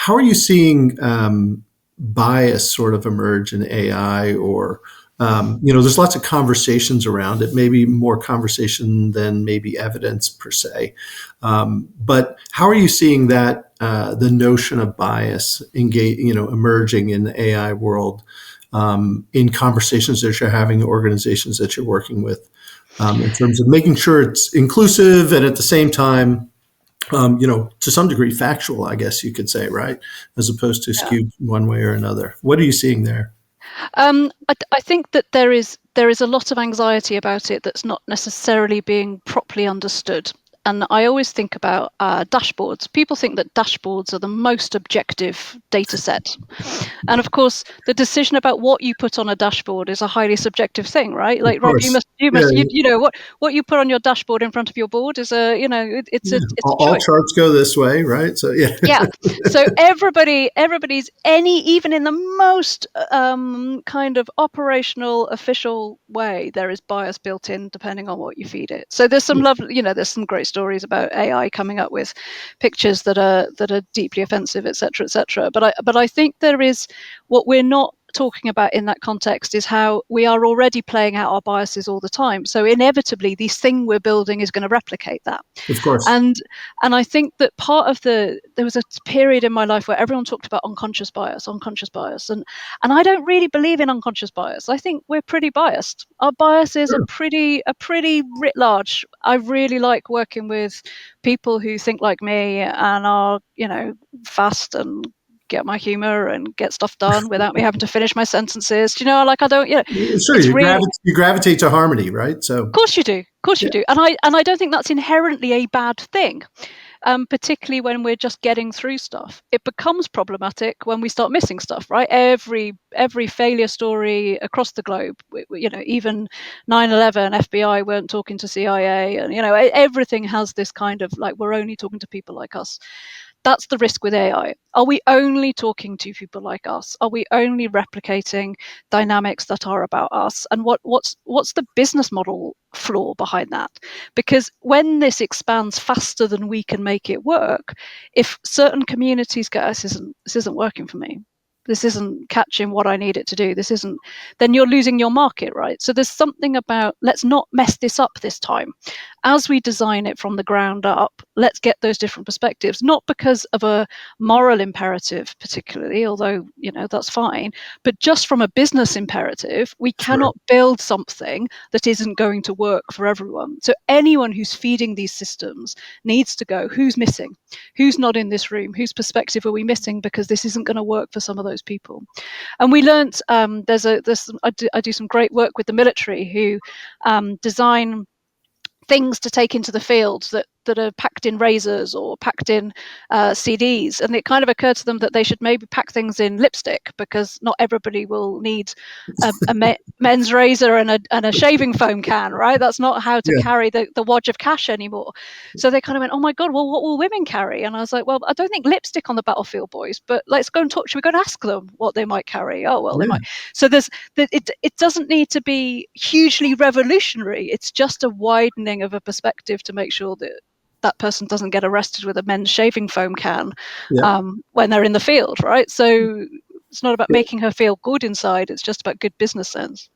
How are you seeing bias sort of emerge in AI, or there's lots of conversations around it, maybe more conversation than maybe evidence per se. But how are you seeing that the notion of bias emerging in the AI world in conversations that you're having, organizations that you're working with, in terms of making sure it's inclusive and at the same time, to some degree factual, I guess you could say, right? As opposed to Yeah. skewed one way or another. What are you seeing there? I think that there is a lot of anxiety about it that's not necessarily being properly understood. And I always think about dashboards. People think that dashboards are the most objective data set. And of course, the decision about what you put on a dashboard is a highly subjective thing, right? Of Like Rob, you course. must, you Yeah, must, you know what you put on your dashboard in front of your board is it's yeah. a All choice. charts go this way, right? So yeah. Yeah. So everybody's even in the most kind of operational, official way, there is bias built in depending on what you feed it. So there's some lovely, there's some great stories about AI coming up with pictures that are deeply offensive, et cetera, et cetera. But I think there is what we're not talking about in that context is how we are already playing out our biases all the time. So inevitably, this thing we're building is going to replicate that. Of course. And and I think that part of there was a period in my life where everyone talked about unconscious bias, and I don't really believe in unconscious bias. I think we're pretty biased. Our biases are Sure. pretty writ large. I really like working with people who think like me and are fast and get my humor and get stuff done without me having to finish my sentences. Like I don't, Sure. it's really, You gravitate to harmony, right? So of course you do. Of course you yeah, do. And I don't think that's inherently a bad thing, particularly when we're just getting through stuff. It becomes problematic when we start missing stuff, right? Every failure story across the globe, even 9/11, FBI weren't talking to CIA, and everything has this kind of like we're only talking to people like us. That's the risk with AI. Are we only talking to people like us? Are we only replicating dynamics that are about us? And what's the business model flaw behind that? Because when this expands faster than we can make it work, if certain communities go, this isn't working for me. This isn't catching what I need it to do. This isn't, then you're losing your market, right? So there's something about let's not mess this up this time. As we design it from the ground up, let's get those different perspectives, not because of a moral imperative particularly, although that's fine, but just from a business imperative. We sure. cannot build something that isn't going to work for everyone. So anyone who's feeding these systems needs to go, who's missing, who's not in this room, whose perspective are we missing, because this isn't going to work for some of those people. And we learned I do some great work with the military who design things to take into the field that are packed in razors or packed in CDs. And it kind of occurred to them that they should maybe pack things in lipstick, because not everybody will need a men's razor and a shaving foam can, right? That's not how to Yeah. carry the wad of cash anymore. So they kind of went, oh my God, well, what will women carry? And I was like, well, I don't think lipstick on the battlefield, boys, but let's go and talk. Should we go and ask them what they might carry? Oh, well, they Yeah. might. So it doesn't need to be hugely revolutionary. It's just a widening of a perspective to make sure that person doesn't get arrested with a men's shaving foam can Yeah. when they're in the field, right? So it's not about Yeah. making her feel good inside. It's just about good business sense.